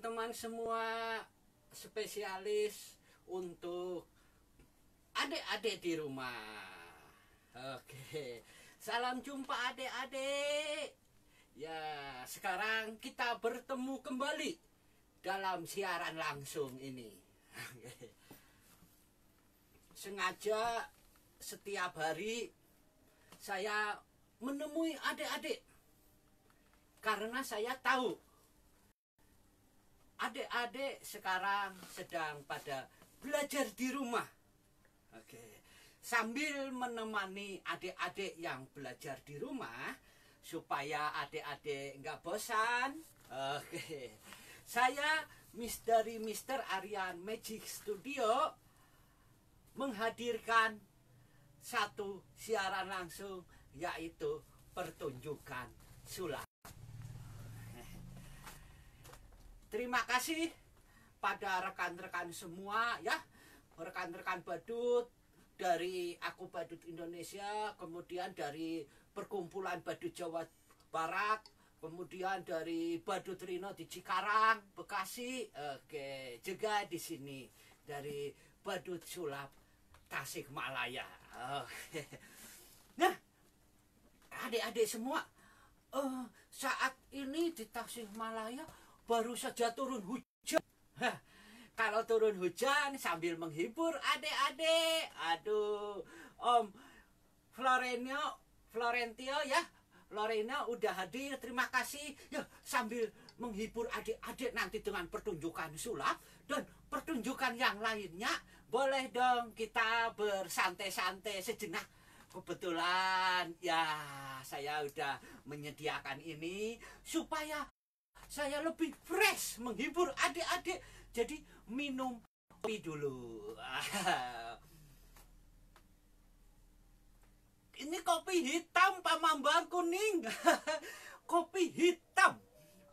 teman-teman semua, spesialis untuk adik-adik di rumah. Oke, salam jumpa adik-adik. Ya, sekarang kita bertemu kembali dalam siaran langsung ini. Sengaja setiap hari saya menemui adik-adik karena saya tahu adik-adik sekarang sedang pada belajar di rumah. Oke, sambil menemani adik-adik yang belajar di rumah supaya adik-adik nggak bosan. Oke, saya dari Mr. Aryan Magic Studio menghadirkan satu siaran langsung, yaitu pertunjukan sulap. Terima kasih pada rekan-rekan semua ya, rekan-rekan badut dari Aku Badut Indonesia, kemudian dari Perkumpulan Badut Jawa Barat, kemudian dari Badut Rino di Cikarang, Bekasi, oke, juga di sini dari Badut Sulap Tasikmalaya. Nah, adik-adik semua, saat ini di Tasikmalaya baru saja turun hujan. Kalau turun hujan sambil menghibur adik-adik, aduh, Om Florentio ya, Lorena udah hadir, terima kasih ya, sambil menghibur adik-adik nanti dengan pertunjukan sulap dan pertunjukan yang lainnya. Boleh dong kita bersantai-santai sejenak. Kebetulan ya saya udah menyediakan ini supaya saya lebih fresh menghibur adik-adik. Jadi minum kopi dulu. Ini kopi hitam Pak Mambang kuning. Kopi hitam.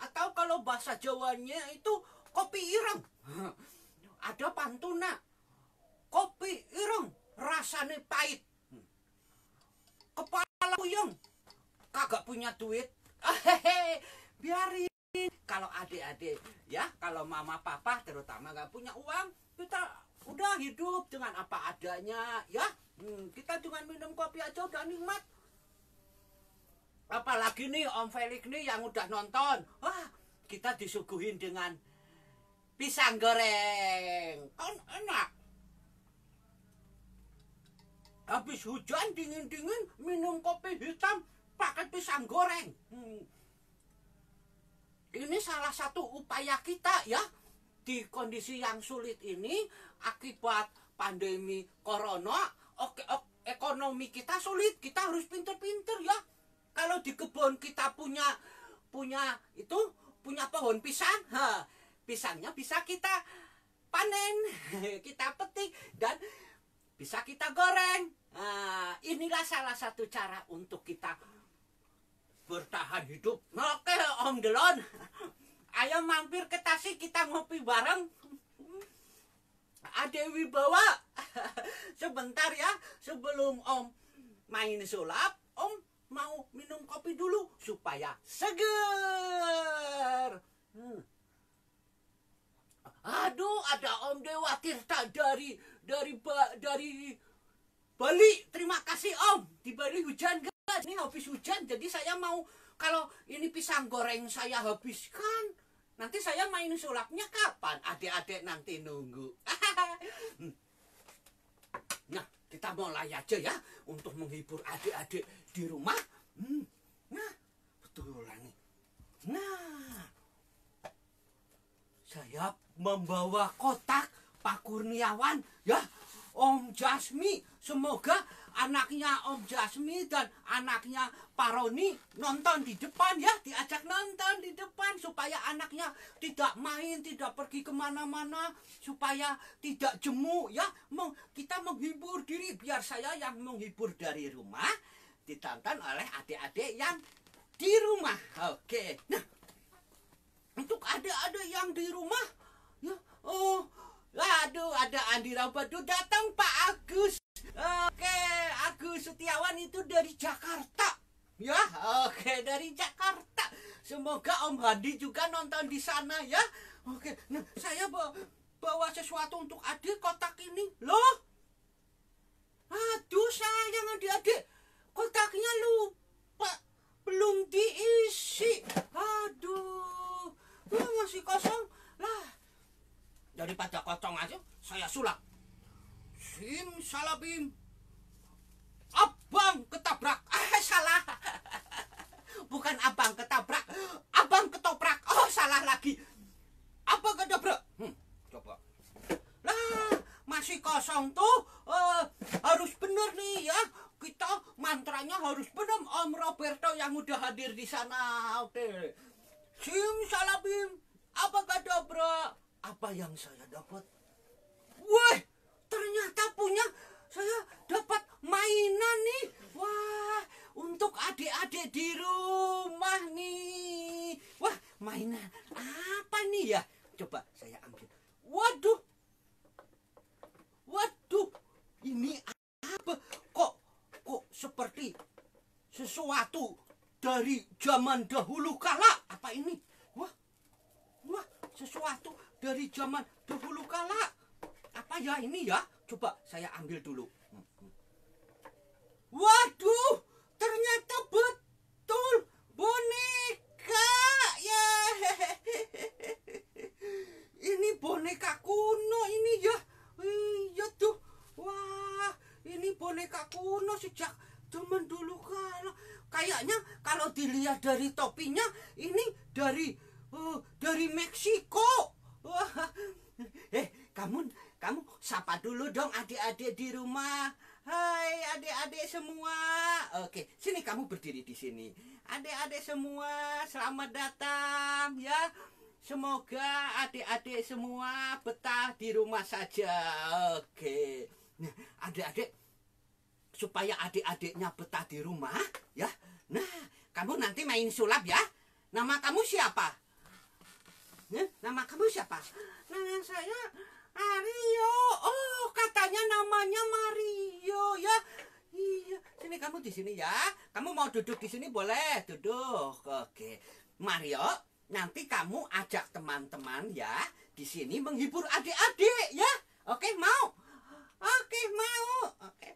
Atau kalau bahasa Jawanya itu kopi ireng. Ada pantuna. Kopi ireng rasanya pahit. Kepala puyeng. Kagak punya duit. Biarin. Kalau adik-adik ya, kalau mama papa terutama nggak punya uang, kita udah hidup dengan apa adanya ya. Kita dengan minum kopi aja udah nikmat. Apalagi nih Om Felix nih yang udah nonton, wah kita disuguhin dengan pisang goreng, kan enak. Habis hujan dingin-dingin minum kopi hitam pakai pisang goreng. Ini salah satu upaya kita ya di kondisi yang sulit ini akibat pandemi corona. Ekonomi kita sulit, kita harus pinter-pinter ya. Kalau di kebun kita punya pohon pisang, pisangnya bisa kita panen, kita petik dan bisa kita goreng. Inilah salah satu cara untuk kita bertahan hidup. Oke Om Delon, ayo mampir ke Tasik kita ngopi bareng. Ade Wibawa, sebentar ya sebelum Om main sulap, Om mau minum kopi dulu supaya seger. Aduh, ada Om Dewa Tirta dari Bali. Terima kasih Om. Di Bali hujan gak? Ini habis hujan, jadi saya mau, kalau ini pisang goreng saya habiskan, nanti saya main sulapnya kapan? Adik-adik nanti nunggu. Nah, kita mulai aja ya untuk menghibur adik-adik di rumah. Nah, betul nih. Nah, saya membawa kotak Pak Kurniawan ya, Om Jasmi. Semoga anaknya Om Jasmi dan anaknya Pak Roni nonton di depan ya, diajak nonton di depan supaya anaknya tidak main, tidak pergi kemana-mana, supaya tidak jemu ya. Kita menghibur diri, biar saya yang menghibur dari rumah, ditonton oleh adik-adik yang di rumah. Oke, nah untuk adik-adik yang di rumah ya, aduh, ada Andira Badut datang Pak Agus. Oke, Agus Setiawan itu dari Jakarta. Ya, oke, dari Jakarta. Semoga Om Hadi juga nonton di sana ya. Oke, nah saya bawa sesuatu untuk adik kotak ini. Loh? Aduh sayang adik-adik, kotaknya lupa, belum diisi. Aduh, masih kosong. Lah, daripada kosong aja, saya sulap. Simsalabim, abang ketabrak. Salah. Bukan abang ketabrak, abang ketoprak. Oh, salah lagi. Abang ketabrak. Coba. Lah, masih kosong tuh. Harus bener nih ya. Kita mantranya harus bener. Om Roberto yang udah hadir di sana. Oke. Simsalabim, abakadabra. Apa yang saya dapat? Wah, ternyata saya dapat mainan nih. Wah, untuk adik-adik di rumah nih. Wah, mainan apa nih ya? Coba saya ambil. Waduh. Waduh, ini apa? Kok seperti sesuatu dari zaman dahulu kala. Apa ini? Wah, sesuatu dari zaman dahulu kala. Apa ya ini ya? Coba saya ambil dulu. Waduh, ternyata betul boneka ya. Ini boneka kuno ini ya. Iya tuh. Wah, ini boneka kuno sejak zaman dulu kala. Kayaknya kalau dilihat dari topinya ini dari Meksiko. Wah. Kamu sapa dulu dong adik-adik di rumah. Hai adik-adik semua. Oke, sini kamu berdiri di sini. Adik-adik semua, selamat datang ya. Semoga adik-adik semua betah di rumah saja. Oke. Nah, adik-adik, supaya adik-adiknya betah di rumah ya. Nah, kamu nanti main sulap ya. Nama kamu siapa? Nama kamu siapa? Nama saya Mario. Oh, katanya namanya Mario ya. Iya, sini kamu di sini ya. Kamu mau duduk di sini boleh duduk. Oke, Mario, nanti kamu ajak teman-teman ya di sini menghibur adik-adik ya. Oke, mau? Oke, mau. Oke,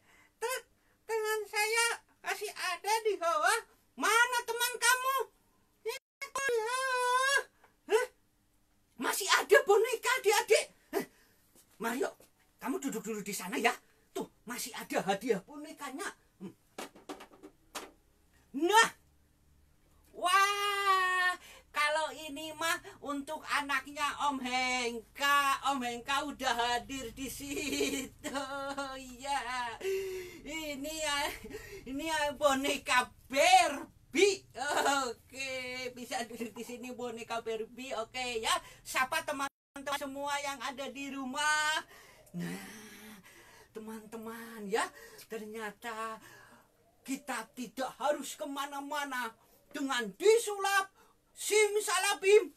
teman saya masih ada di bawah. Mana teman kamu? Masih ada boneka adik-adik. Mario, kamu duduk dulu di sana ya. Tuh, masih ada hadiah bonekanya. Nah, wah, kalau ini mah untuk anaknya Om Hengka. Om Hengka udah hadir di situ. Iya, ini boneka Barbie. Oke, bisa duduk di sini boneka Barbie. Oke ya, sapa teman-teman semua yang ada di rumah. Nah, teman-teman ya, ternyata kita tidak harus kemana-mana dengan disulap simsalabim.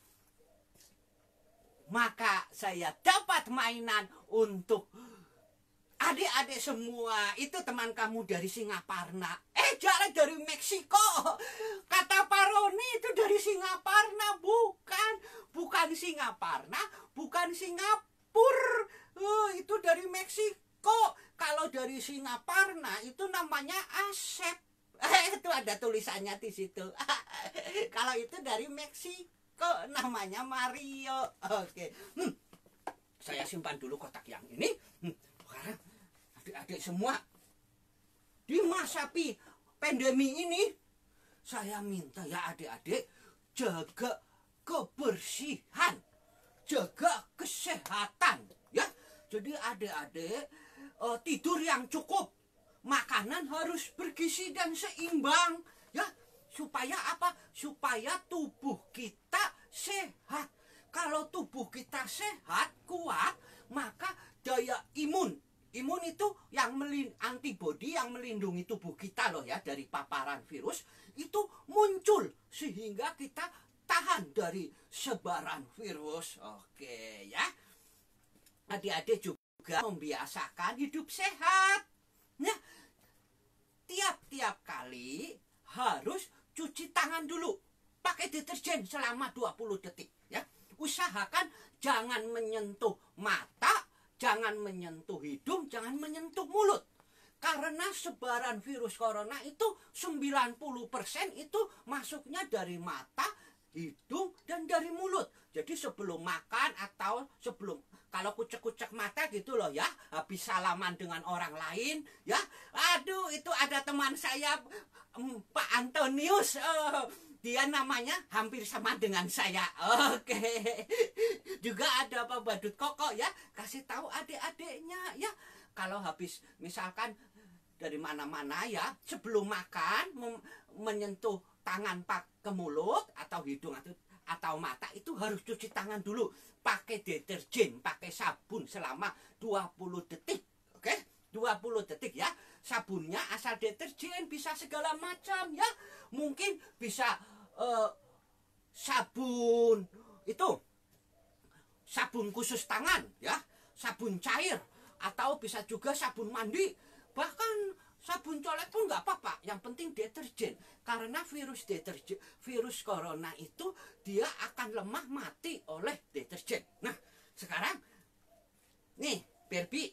Maka saya dapat mainan untuk adik-adik semua. Itu teman kamu dari Singaparna. Jangan dari Meksiko. Kata Pak Roni itu dari Singaparna. Bukan Singaparna, bukan Singapura. Itu dari Meksiko. Kalau dari Singaparna itu namanya Asep. Itu ada tulisannya di situ. Kalau itu dari Meksiko namanya Mario. Oke. Saya simpan dulu kotak yang ini. Sekarang adik-adik semua, di masa pandemi ini saya minta ya adik-adik jaga kebersihan, jaga kesehatan ya. Jadi adik-adik tidur yang cukup, makanan harus bergizi dan seimbang ya. Supaya apa? Supaya tubuh kita sehat. Kalau tubuh kita sehat, kuat, maka daya imun itu yang antibodi yang melindungi tubuh kita loh ya dari paparan virus itu muncul sehingga kita tahan dari sebaran virus. Oke ya. Adik-adik juga membiasakan hidup sehat. Nah, tiap-tiap kali harus cuci tangan dulu pakai deterjen selama 20 detik ya. usahakan jangan menyentuh mata, jangan menyentuh hidung, jangan menyentuh mulut. Karena sebaran virus corona itu 90% itu masuknya dari mata, hidung, dan dari mulut. Jadi sebelum makan atau sebelum, kalau kucek-kucek mata gitu loh ya, habis salaman dengan orang lain ya, aduh itu ada teman saya Pak Antonius, dia namanya hampir sama dengan saya. Oke. Juga ada Pak Badut Koko ya, kasih tahu adik-adiknya ya, kalau habis misalkan dari mana-mana ya, sebelum makan menyentuh tangan ke mulut atau hidung atau mata itu harus cuci tangan dulu pakai deterjen, pakai sabun selama 20 detik. Oke? 20 detik ya. Sabunnya asal deterjen, bisa segala macam ya. Mungkin bisa sabun itu sabun khusus tangan ya, sabun cair, atau bisa juga sabun mandi, bahkan sabun colek pun nggak apa-apa, yang penting deterjen. Karena virus corona itu dia akan lemah mati oleh deterjen. Nah sekarang nih Barbie,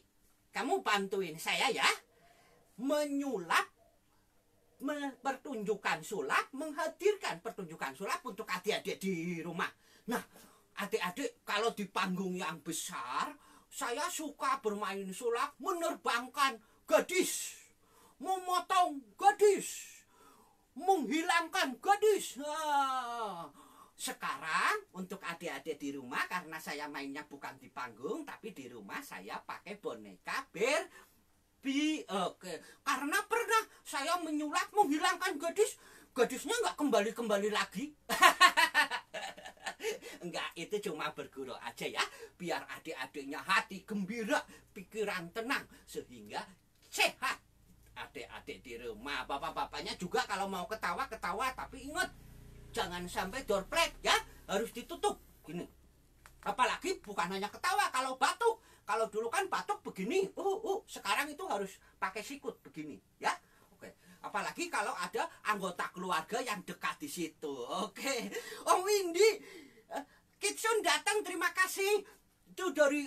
kamu bantuin saya ya, menyulap pertunjukan sulap, menghadirkan pertunjukan sulap untuk adik-adik di rumah. Nah adik-adik kalau di panggung yang besar, saya suka bermain sulap, menerbangkan gadis, memotong gadis, menghilangkan gadis. Nah, sekarang untuk adik-adik di rumah, karena saya mainnya bukan di panggung tapi di rumah, saya pakai boneka Barbie. Oke, karena pernah saya menyulap menghilangkan gadis, gadisnya nggak kembali lagi. Enggak, itu cuma bergurau aja ya, biar adik-adiknya hati gembira, pikiran tenang, sehingga sehat adik-adik di rumah. Bapak-bapaknya juga kalau mau ketawa, tapi ingat jangan sampai door plate ya, harus ditutup gini. Apalagi bukan hanya ketawa, kalau batuk. Kalau dulu kan batuk begini, sekarang itu harus pakai sikut begini ya. Oke. Apalagi kalau ada anggota keluarga yang dekat di situ. Oke. Om Windy, Kitsun datang, terima kasih. Itu dari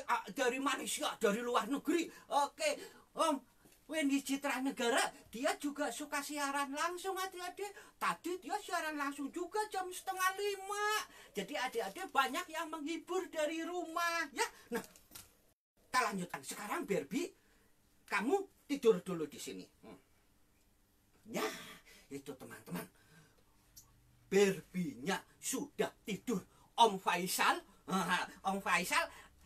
Malaysia, dari luar negeri. Oke. Om Windy Citra Negara, dia juga suka siaran langsung adik-adik. Tadi dia siaran langsung juga jam 4:30. Jadi adik-adik banyak yang menghibur dari rumah ya. Nah, kita lanjutkan. Sekarang Barbie, kamu tidur dulu di sini. Ya, itu teman-teman. Barbie-nya sudah tidur. Om Faisal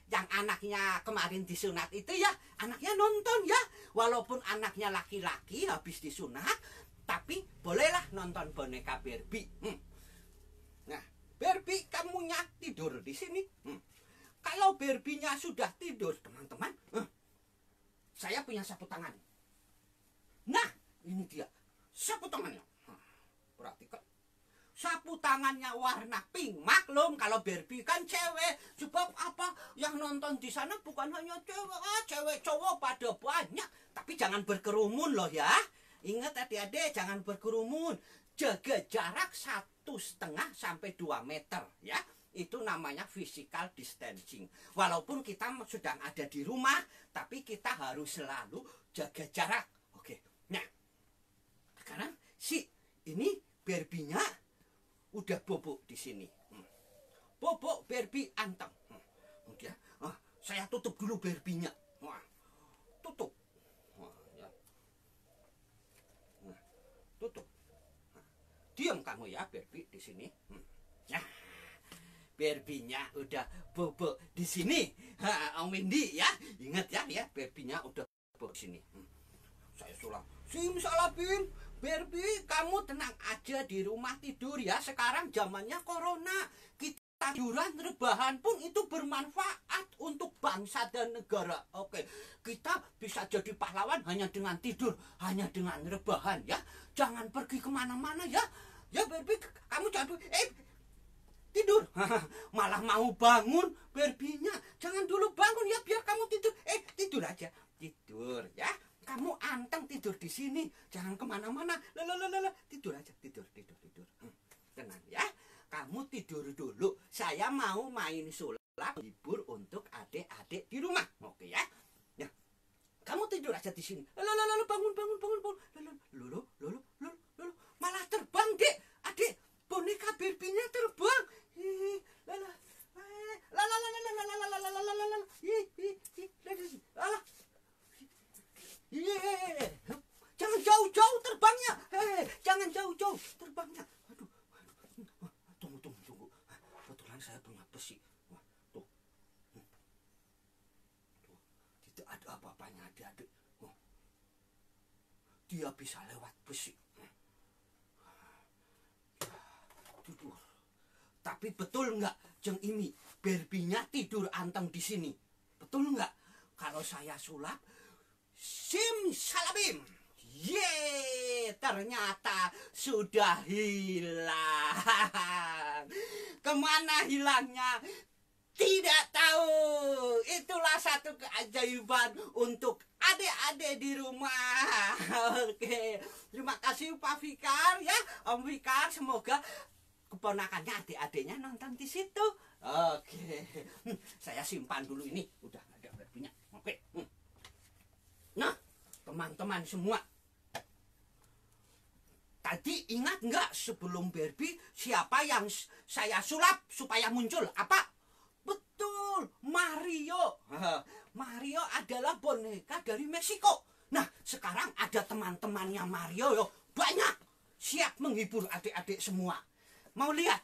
yang anaknya kemarin disunat itu ya, anaknya nonton ya. Walaupun anaknya laki-laki habis disunat, tapi bolehlah nonton boneka Barbie. Nah, Barbie kamunya tidur di sini. Kalau Barbie-nya sudah tidur, teman-teman, saya punya sapu tangan. Nah, ini dia sapu tangannya. Perhatikan. Sapu tangannya warna pink. Maklum kalau Barbie kan cewek. Sebab apa? Yang nonton di sana bukan hanya cewek. Cewek cowok pada banyak. Tapi jangan berkerumun loh ya. Ingat adik-adik, jangan berkerumun. Jaga jarak 1,5 sampai 2 meter ya. Itu namanya physical distancing. Walaupun kita sedang ada di rumah, tapi kita harus selalu jaga jarak. Oke. Nah, sekarang ini Barbie-nya udah bobok di sini. Bobok Barbie anteng. Udah. Saya tutup dulu Barbie-nya. Tutup. Ya. Tutup. Diam kamu ya Barbie di sini. Nah, Barbie-nya udah bobok di sini. Om Windy ya, ingat ya Barbie-nya udah bobok di sini. Saya sulam. Simsalabim, Barbie, kamu tenang aja di rumah tidur ya. Sekarang zamannya corona. Kita tiduran rebahan pun itu bermanfaat untuk bangsa dan negara. Oke, kita bisa jadi pahlawan hanya dengan tidur, hanya dengan rebahan ya. Jangan pergi kemana-mana ya. Ya Barbie, kamu jangan tidur. Malah mau bangun Barbie-nya. Jangan dulu bangun ya, biar kamu tidur. Tidur aja. Tidur ya. Kamu anteng tidur di sini. Jangan kemana-mana. Tidur aja. Tidur. Tenang ya. Kamu tidur dulu. saya mau main sulap hibur untuk adik-adik di rumah. Oke ya. Ya. Kamu tidur aja di sini. Lalu bangun. Lalu malah terbang, Dek. Adik, boneka Barbie-nya terbang. Jangan jauh-jauh terbangnya. Jangan jauh-jauh terbangnya. Aduh. Tunggu. Kebetulan saya punya besi. Wah, tuh. Tidak ada apa-apanya adik-adik. Dia bisa lewat besi. Tidur. Tapi betul nggak, Jeng Imi, Barbie-nya tidur anteng di sini? Betul nggak? Kalau saya sulap, simsalabim. Ye, ternyata sudah hilang. Kemana hilangnya? Tidak tahu. Itulah satu keajaiban untuk adik-adik di rumah. Oke, terima kasih Pak Fikar ya, Om Fikar. Semoga keponakannya adik-adiknya nonton di situ. Oke, saya simpan dulu ini. Udah ada Barbie-nya. Oke. Nah, teman-teman semua, tadi ingat nggak sebelum Barbie siapa yang saya sulap supaya muncul? Apa? Betul, Mario. Mario adalah boneka dari Meksiko. Nah, sekarang ada teman-temannya Mario yo, banyak, siap menghibur adik-adik semua. Mau lihat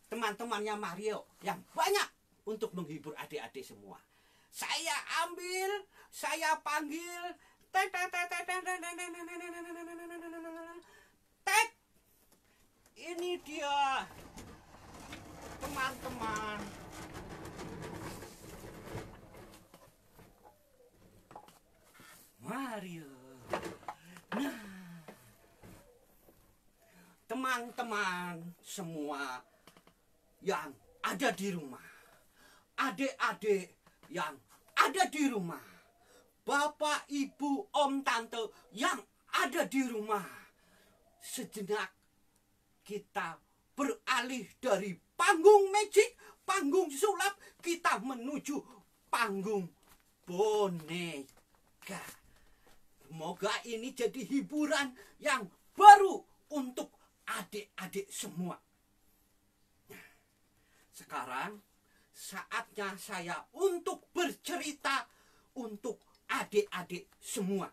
teman-temannya Mario yang banyak untuk menghibur adik-adik semua? Saya ambil, saya panggil, tek. Ini dia teman-teman. Mario. Nah, teman-teman semua yang ada di rumah, adik-adik yang ada di rumah, bapak, ibu, om, tante yang ada di rumah, sejenak kita beralih dari panggung magic, panggung sulap, kita menuju panggung boneka. Semoga ini jadi hiburan yang baru untuk adik-adik semua. Nah, sekarang saatnya saya untuk bercerita untuk adik-adik semua.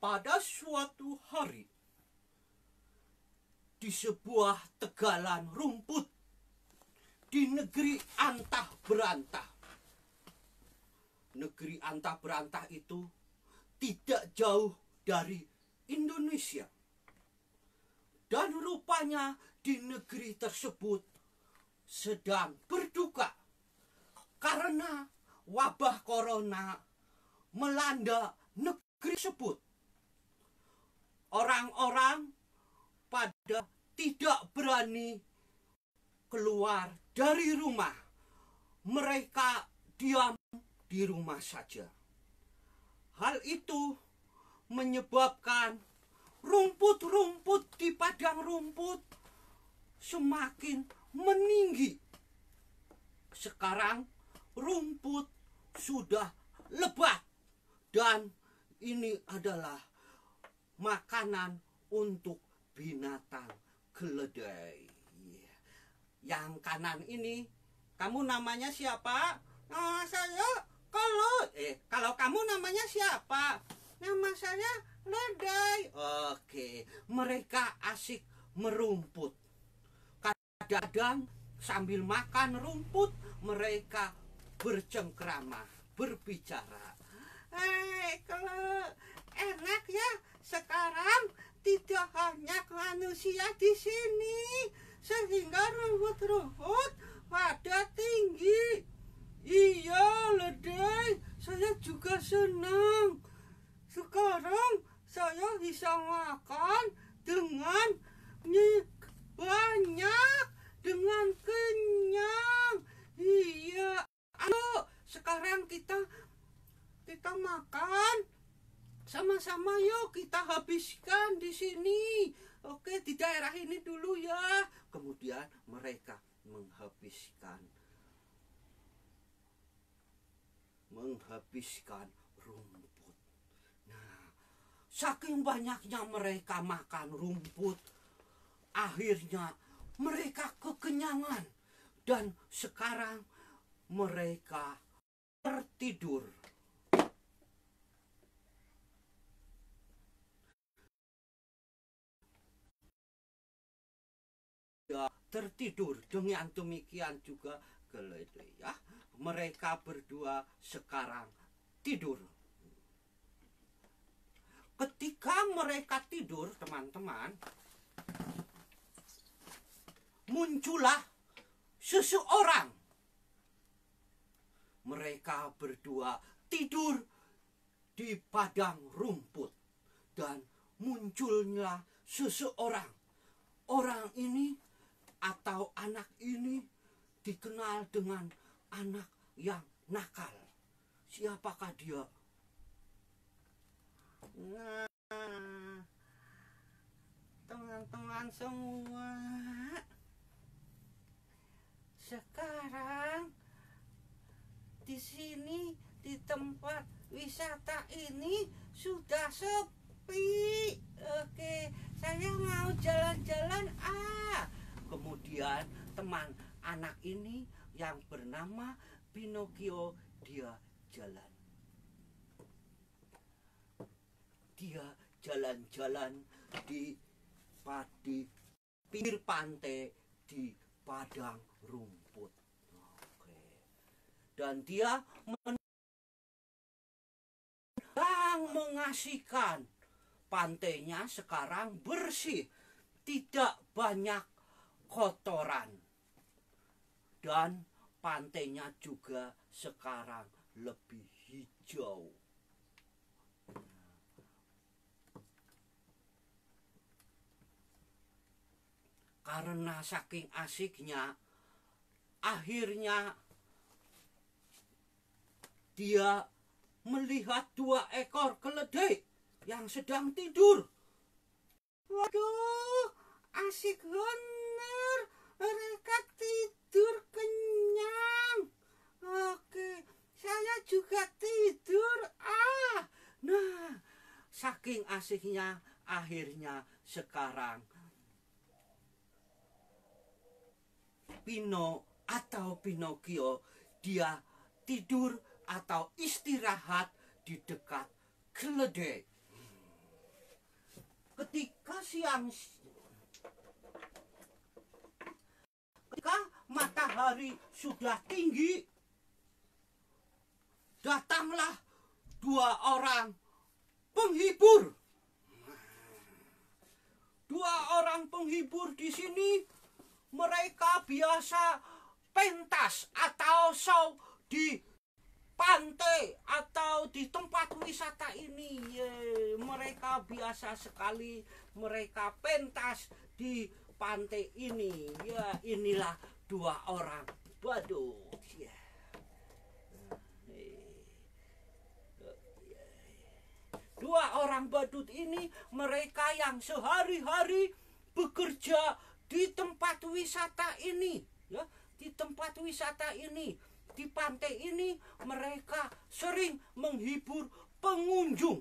Pada suatu hari, di sebuah tegalan rumput di negeri antah berantah. Negeri antah berantah itu tidak jauh dari Indonesia. Dan rupanya di negeri tersebut sedang berduka karena wabah corona melanda negeri tersebut. Orang-orang pada tidak berani keluar dari rumah. Mereka diam di rumah saja. Hal itu menyebabkan rumput-rumput di padang rumput semakin meninggi. Sekarang rumput sudah lebat dan ini adalah makanan untuk binatang keledai. Yang kanan ini, kamu namanya siapa? Saya kalau kamu namanya siapa? Nama saya Ledai. Oke, mereka asik merumput. Kadang-kadang sambil makan rumput, mereka bercengkrama, berbicara. Kalau enak ya, sekarang tidak hanya manusia di sini, sehingga rumput-rumput pada tinggi. Iya, Ledai, saya juga senang. Sekarang saya bisa makan dengan banyak, dengan kenyang. Iya, ayo sekarang kita makan sama-sama. Yuk kita habiskan di sini. Oke, di daerah ini dulu ya. kemudian mereka menghabiskan rumput. Nah, saking banyaknya mereka makan rumput, akhirnya mereka kekenyangan dan sekarang mereka tertidur. Tertidur. Dengan demikian juga keledai, ya. Mereka berdua sekarang tidur. Ketika mereka tidur, teman-teman, muncullah seseorang. Mereka berdua tidur di padang rumput dan munculnya seseorang. Orang ini atau anak ini dikenal dengan anak yang nakal. Siapakah dia? Nah, teman-teman semua, sekarang di sini, di tempat wisata ini sudah sepi. Oke, saya mau jalan-jalan. Kemudian teman anak ini yang bernama Pinocchio, dia jalan. Dia jalan-jalan di pinggir pantai di padang rumput. Oke. Dan dia mengasihkan. Pantainya sekarang bersih, tidak banyak kotoran, dan pantainya juga sekarang lebih hijau. Karena saking asiknya, akhirnya dia melihat 2 ekor keledai yang sedang tidur. Waduh, asik bener, mereka tidur kenyang. Oke, saya juga tidur. Nah, saking asiknya, akhirnya sekarang Pinocchio dia tidur atau istirahat di dekat keledai. Ketika matahari sudah tinggi, datanglah 2 orang penghibur. 2 orang penghibur di sini, mereka biasa pentas atau show di pantai atau di tempat wisata ini. Mereka biasa sekali mereka pentas di pantai ini. Ya, inilah 2 orang badut. Ya. 2 orang badut ini, mereka yang sehari-hari bekerja di tempat wisata ini, ya, di tempat wisata ini, di pantai ini, mereka sering menghibur pengunjung.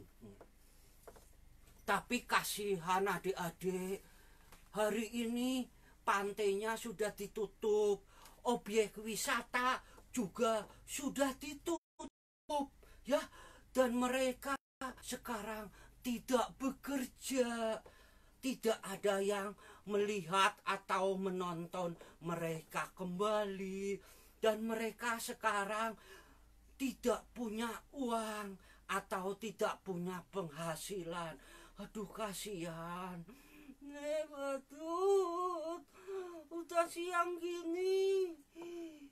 Tapi kasihan adik-adik, hari ini pantainya sudah ditutup, objek wisata juga sudah ditutup, ya, dan mereka sekarang tidak bekerja. Tidak ada yang melihat atau menonton mereka kembali. Dan mereka sekarang tidak punya uang atau tidak punya penghasilan. Aduh, kasihan. Badut, udah siang gini,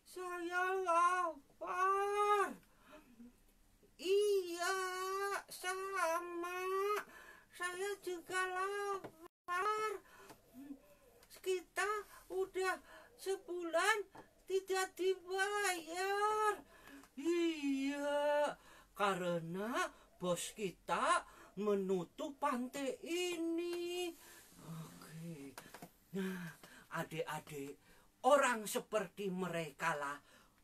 saya lapar. Iya, sama. Saya juga lapar. Kita udah sebulan tidak dibayar. Iya, karena bos kita menutup pantai ini. Oke. Nah, adik-adik, orang seperti mereka lah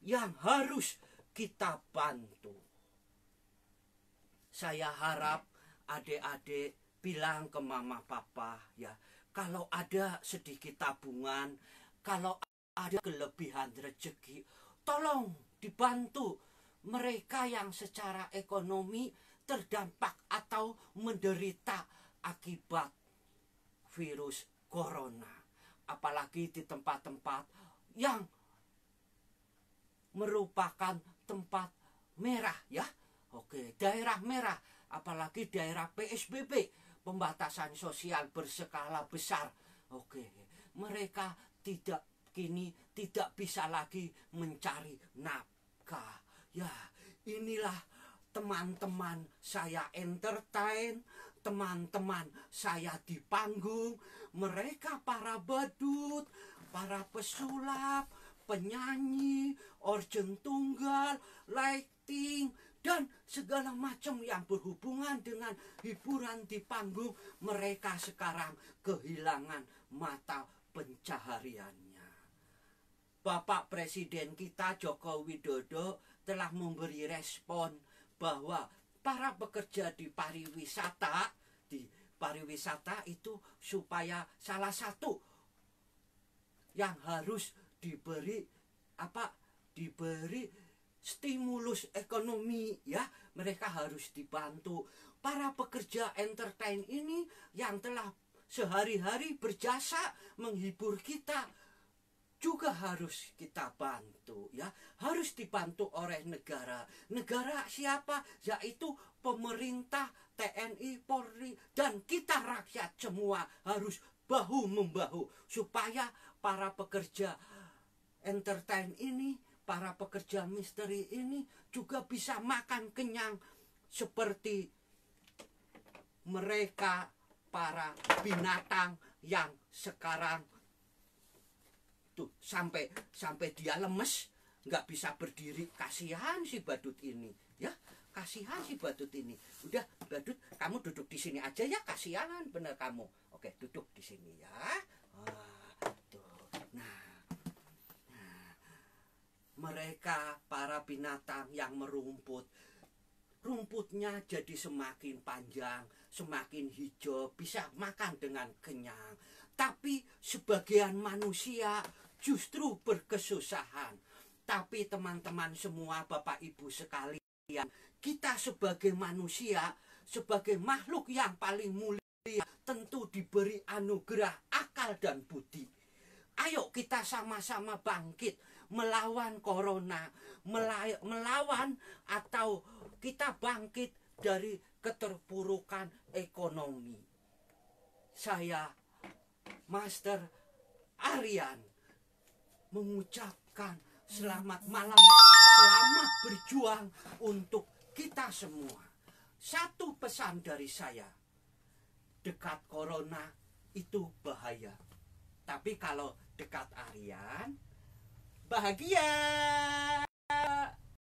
yang harus kita bantu. Saya harap adik-adik bilang ke mama papa ya, kalau ada sedikit tabungan, kalau ada kelebihan rezeki, tolong dibantu mereka yang secara ekonomi terdampak atau menderita akibat virus corona. Apalagi di tempat-tempat yang merupakan tempat merah ya. Oke, daerah merah, apalagi daerah PSBB, pembatasan sosial berskala besar. Oke, mereka kini tidak bisa lagi mencari nafkah. Ya, inilah teman-teman saya entertain, teman-teman saya di panggung, mereka para badut, para pesulap, penyanyi, organ tunggal, lighting, dan segala macam yang berhubungan dengan hiburan di panggung. Mereka sekarang kehilangan mata pencahariannya. Bapak Presiden kita Joko Widodo telah memberi respon bahwa para pekerja di pariwisata itu supaya salah satu yang harus diberi stimulus ekonomi ya, mereka harus dibantu. Para pekerja entertain ini yang telah sehari-hari berjasa menghibur kita juga harus kita bantu ya, harus dibantu oleh negara. Negara siapa? Yaitu pemerintah, TNI, Polri, dan kita rakyat semua harus bahu-membahu supaya para pekerja entertain ini, para pekerja misteri ini juga bisa makan kenyang seperti mereka para binatang yang sekarang tuh sampai dia lemes, nggak bisa berdiri. Kasihan si badut ini ya, kasihan si badut ini. Udah badut, kamu duduk di sini aja ya, kasihan bener kamu. Oke, duduk di sini ya. Mereka para binatang yang merumput, rumputnya jadi semakin panjang, semakin hijau, bisa makan dengan kenyang. Tapi sebagian manusia justru berkesusahan. Tapi teman-teman semua, Bapak Ibu sekalian, kita sebagai manusia, sebagai makhluk yang paling mulia, tentu diberi anugerah akal dan budi. Ayo kita sama-sama bangkit melawan corona, melawan atau kita bangkit dari keterpurukan ekonomi. Saya Master Aryan mengucapkan selamat malam, selamat berjuang untuk kita semua. Satu pesan dari saya, dekat corona itu bahaya. Tapi kalau dekat Aryan, bahagia.